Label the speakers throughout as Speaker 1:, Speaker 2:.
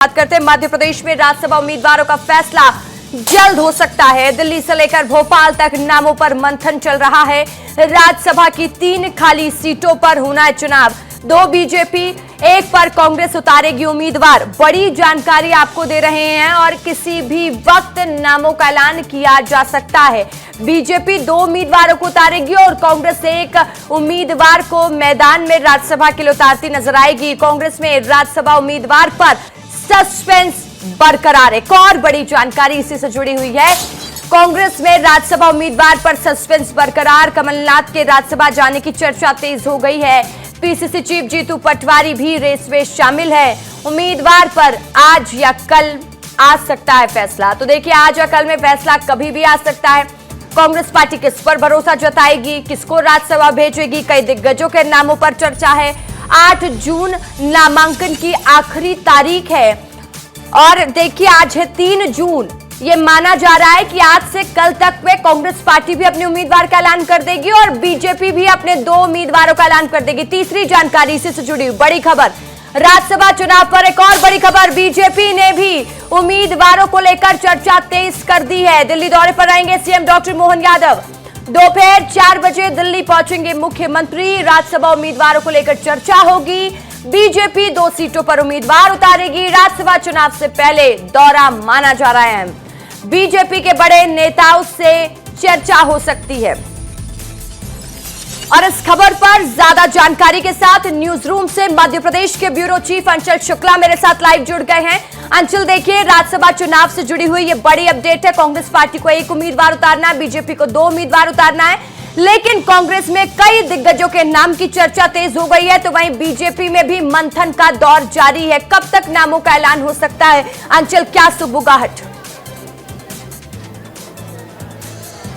Speaker 1: बात करते हैं मध्य प्रदेश में राज्यसभा उम्मीदवारों का फैसला जल्द हो सकता है। दिल्ली से लेकर भोपाल तक नामों पर मंथन चल रहा है। राज्यसभा की 3 खाली सीटों पर होना है चुनाव। 2 बीजेपी, 1 पर कांग्रेस उतारेगी उम्मीदवार। बड़ी जानकारी आपको दे रहे हैं और किसी भी वक्त नामों का ऐलान किया जा सकता है। बीजेपी 2 उम्मीदवारों को उतारेगी और कांग्रेस 1 उम्मीदवार को मैदान में राज्यसभा के लिए उतारती नजर आएगी। कांग्रेस में राज्यसभा उम्मीदवार पर सस्पेंस बरकरार है। एक और बड़ी जानकारी इसी से जुड़ी हुई है। कांग्रेस में राज्यसभा उम्मीदवार पर सस्पेंस बरकरार। कमलनाथ के राज्यसभा जाने की चर्चा तेज हो गई है। पीसीसी चीफ जीतू पटवारी भी रेस में शामिल है। उम्मीदवार पर आज या कल आ सकता है फैसला। तो देखिए, आज या कल में फैसला कभी भी आ सकता है। कांग्रेस पार्टी किस पर भरोसा जताएगी, किसको राज्यसभा भेजेगी, कई दिग्गजों के नामों पर चर्चा है। 8 जून नामांकन की आखिरी तारीख है और देखिए आज है 3 जून। ये माना जा रहा है कि आज से कल तक में कांग्रेस पार्टी भी अपने उम्मीदवार का ऐलान कर देगी और बीजेपी भी अपने 2 उम्मीदवारों का ऐलान कर देगी। तीसरी जानकारी इसी से जुड़ी बड़ी खबर, राज्यसभा चुनाव पर एक और बड़ी खबर। बीजेपी ने भी उम्मीदवारों को लेकर चर्चा तेज कर दी है। दिल्ली दौरे पर आएंगे सीएम डॉक्टर मोहन यादव। दोपहर 4 बजे दिल्ली पहुंचेंगे मुख्यमंत्री। राज्यसभा उम्मीदवारों को लेकर चर्चा होगी। बीजेपी 2 सीटों पर उम्मीदवार उतारेगी। राज्यसभा चुनाव से पहले दौरा माना जा रहा है। बीजेपी के बड़े नेताओं से चर्चा हो सकती है। और इस खबर पर ज्यादा जानकारी के साथ न्यूज रूम से मध्य प्रदेश के ब्यूरो चीफ अंचल शुक्ला मेरे साथ लाइव जुड़ गए हैं। अंचल, देखिए, राज्यसभा चुनाव से जुड़ी हुई ये बड़ी अपडेट है। कांग्रेस पार्टी को 1 उम्मीदवार उतारना है, बीजेपी को 2 उम्मीदवार उतारना है, लेकिन कांग्रेस में कई दिग्गजों के नाम की चर्चा तेज हो गई है। तो वहीं बीजेपी में भी मंथन का दौर जारी है। कब तक नामों का ऐलान हो सकता है? अंचल, क्या सुबुगाहट?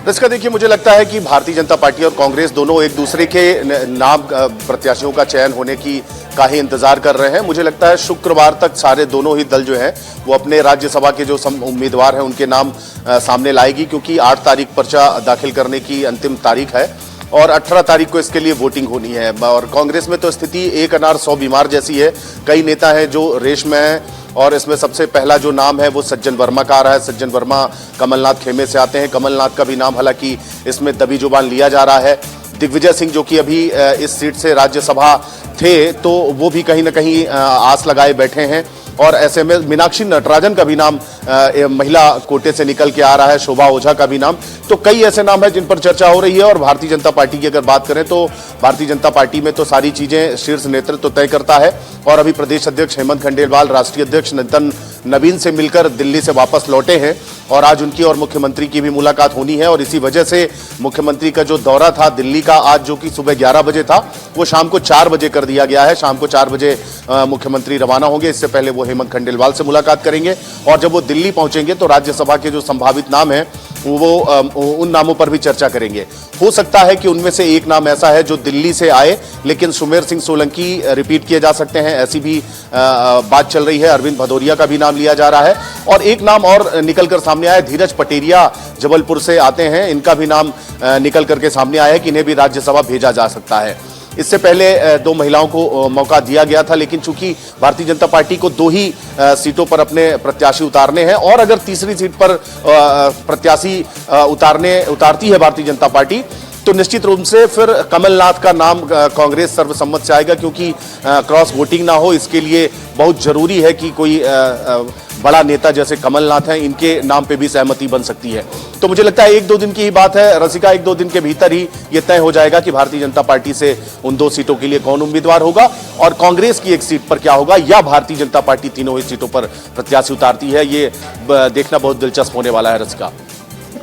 Speaker 2: इसका देखिए, मुझे लगता है कि भारतीय जनता पार्टी और कांग्रेस दोनों एक दूसरे के नाम प्रत्याशियों का चयन होने की का ही इंतजार कर रहे हैं। मुझे लगता है शुक्रवार तक सारे दोनों ही दल जो हैं वो अपने राज्यसभा के जो उम्मीदवार हैं उनके नाम सामने लाएगी, क्योंकि 8 तारीख पर्चा दाखिल करने की अंतिम तारीख है और 18 तारीख को इसके लिए वोटिंग होनी है। और कांग्रेस में तो स्थिति 1 अनार 100 बीमार जैसी है। कई नेता हैं जो रेस में हैं और इसमें सबसे पहला जो नाम है वो सज्जन वर्मा का आ रहा है। सज्जन वर्मा कमलनाथ खेमे से आते हैं। कमलनाथ का भी नाम हालांकि इसमें दबी जुबान लिया जा रहा है। दिग्विजय सिंह जो कि अभी इस सीट से राज्यसभा थे, तो वो भी कहीं ना कहीं आस लगाए बैठे हैं। और ऐसे में मीनाक्षी नटराजन का भी नाम महिला कोटे से निकल के आ रहा है। शोभा ओझा का भी नाम। तो कई ऐसे नाम हैं जिन पर चर्चा हो रही है। और भारतीय जनता पार्टी की अगर बात करें तो भारतीय जनता पार्टी में तो सारी चीजें शीर्ष नेतृत्व तय करता है। और अभी प्रदेश अध्यक्ष हेमंत खंडेलवाल राष्ट्रीय अध्यक्ष नितिन नवीन से मिलकर दिल्ली से वापस लौटे हैं और आज उनकी और मुख्यमंत्री की भी मुलाकात होनी है। और इसी वजह से मुख्यमंत्री का जो दौरा था दिल्ली का, आज जो कि सुबह 11 बजे था, वो शाम को 4 बजे कर दिया गया है। शाम को 4 बजे मुख्यमंत्री रवाना होंगे। इससे पहले वो हेमंत खंडेलवाल से मुलाकात करेंगे और जब वो दिल्ली पहुंचेंगे तो राज्यसभा के जो संभावित नाम हैं वो उन नामों पर भी चर्चा करेंगे। हो सकता है कि उनमें से एक नाम ऐसा है जो दिल्ली से आए, लेकिन सुमेर सिंह सोलंकी रिपीट किए जा सकते हैं, ऐसी भी बात चल रही है। अरविंद भदौरिया का भी नाम लिया जा रहा है। और एक नाम और निकलकर सामने आया, धीरज पटेरिया जबलपुर से आते हैं, इनका भी नाम निकल करके सामने आया है कि इन्हें भी राज्यसभा भेजा जा सकता है। इससे पहले 2 महिलाओं को मौका दिया गया था, लेकिन चूंकि भारतीय जनता पार्टी को 2 ही सीटों पर अपने प्रत्याशी उतारने हैं और अगर तीसरी सीट पर प्रत्याशी उतारती है भारतीय जनता पार्टी, तो निश्चित रूप से फिर कमलनाथ का नाम कांग्रेस सर्वसम्मत से आएगा, क्योंकि क्रॉस वोटिंग ना हो इसके लिए बहुत जरूरी है कि कोई बड़ा नेता जैसे कमलनाथ हैं, इनके नाम पे भी सहमति बन सकती है। तो मुझे लगता है 1-2 दिन की ही बात है रसिका। 1-2 दिन के भीतर ही ये तय हो जाएगा कि भारतीय जनता पार्टी से उन 2 सीटों के लिए कौन उम्मीदवार होगा और कांग्रेस की 1 सीट पर क्या होगा, या भारतीय जनता पार्टी तीनों ही सीटों पर प्रत्याशी उतारती है। ये देखना बहुत दिलचस्प होने वाला है रसिका।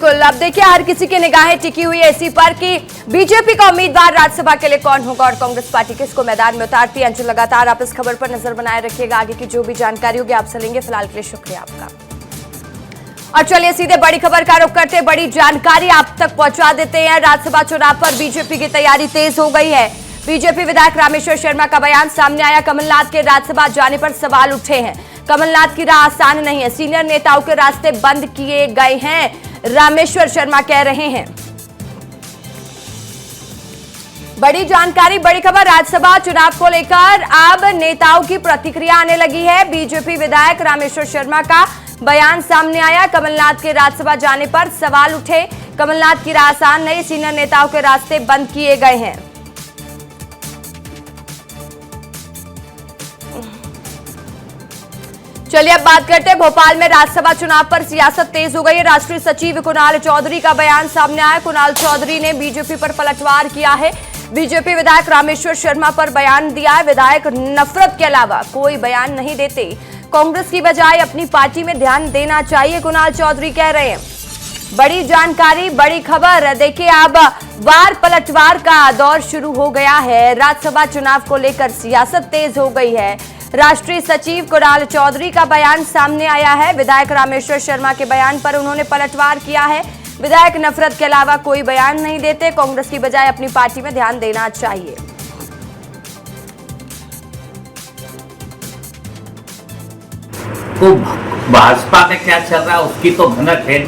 Speaker 1: अब देखिए, हर किसी की निगाहें टिकी हुई है इसी पर कि बीजेपी का उम्मीदवार राज्यसभा के लिए कौन होगा और कांग्रेस पार्टी किसको मैदान में उतारती है। अंचल, लगातार आप इस खबर पर नजर बनाए रखिएगा। आगे की जो भी जानकारी होगी आपसे लेंगे। फिलहाल के लिए शुक्रिया आपका। और चलिए सीधे बड़ी खबर का रुख करते, बड़ी जानकारी आप तक पहुंचा देते हैं। राज्यसभा चुनाव पर बीजेपी की तैयारी तेज हो गई है। बीजेपी विधायक रामेश्वर शर्मा का बयान सामने आया। कमलनाथ के राज्यसभा जाने पर सवाल उठे हैं। कमलनाथ की राह आसान नहीं है, सीनियर नेताओं के रास्ते बंद किए गए हैं, रामेश्वर शर्मा कह रहे हैं। बड़ी जानकारी, बड़ी खबर राज्यसभा चुनाव को लेकर अब नेताओं की प्रतिक्रिया आने लगी है। बीजेपी विधायक रामेश्वर शर्मा का बयान सामने आया। कमलनाथ के राज्यसभा जाने पर सवाल उठे। कमलनाथ की राह आसान नहीं, सीनियर नेताओं के रास्ते बंद किए गए हैं। चलिए अब बात करते हैं भोपाल में राज्यसभा चुनाव पर सियासत तेज हो गई है। राष्ट्रीय सचिव कुणाल चौधरी का बयान सामने आया। कुणाल चौधरी ने बीजेपी पर पलटवार किया है। बीजेपी विधायक रामेश्वर शर्मा पर बयान दिया है। विधायक नफरत के अलावा कोई बयान नहीं देते, कांग्रेस की बजाय अपनी पार्टी में ध्यान देना चाहिए, कुणाल चौधरी कह रहे हैं। बड़ी जानकारी, बड़ी खबर। देखिए अब वार पलटवार का दौर शुरू हो गया है। राज्यसभा चुनाव को लेकर सियासत तेज हो गई है। राष्ट्रीय सचिव कुणाल चौधरी का बयान सामने आया है। विधायक रामेश्वर शर्मा के बयान पर उन्होंने पलटवार किया है। विधायक नफरत के अलावा कोई बयान नहीं देते, कांग्रेस की बजाय अपनी पार्टी में ध्यान देना चाहिए।
Speaker 3: तो भाजपा में क्या चल रहा है उसकी तो भनक है।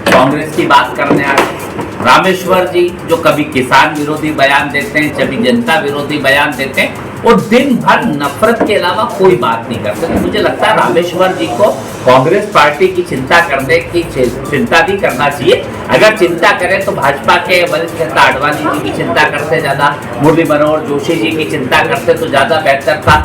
Speaker 3: कांग्रेस की बात करने आ रहे रामेश्वर जी, जो कभी किसान विरोधी बयान देते हैं, कभी जनता विरोधी बयान देते हैं और दिन भर नफरत के अलावा कोई बात नहीं करते। तो मुझे लगता है रामेश्वर जी को कांग्रेस पार्टी की चिंता करने की चिंता भी करना चाहिए। अगर चिंता करें तो भाजपा के वरिष्ठ नेता आडवाणी जी की चिंता करते, ज्यादा मुरली मनोहर जोशी जी की चिंता करते तो ज्यादा बेहतर था।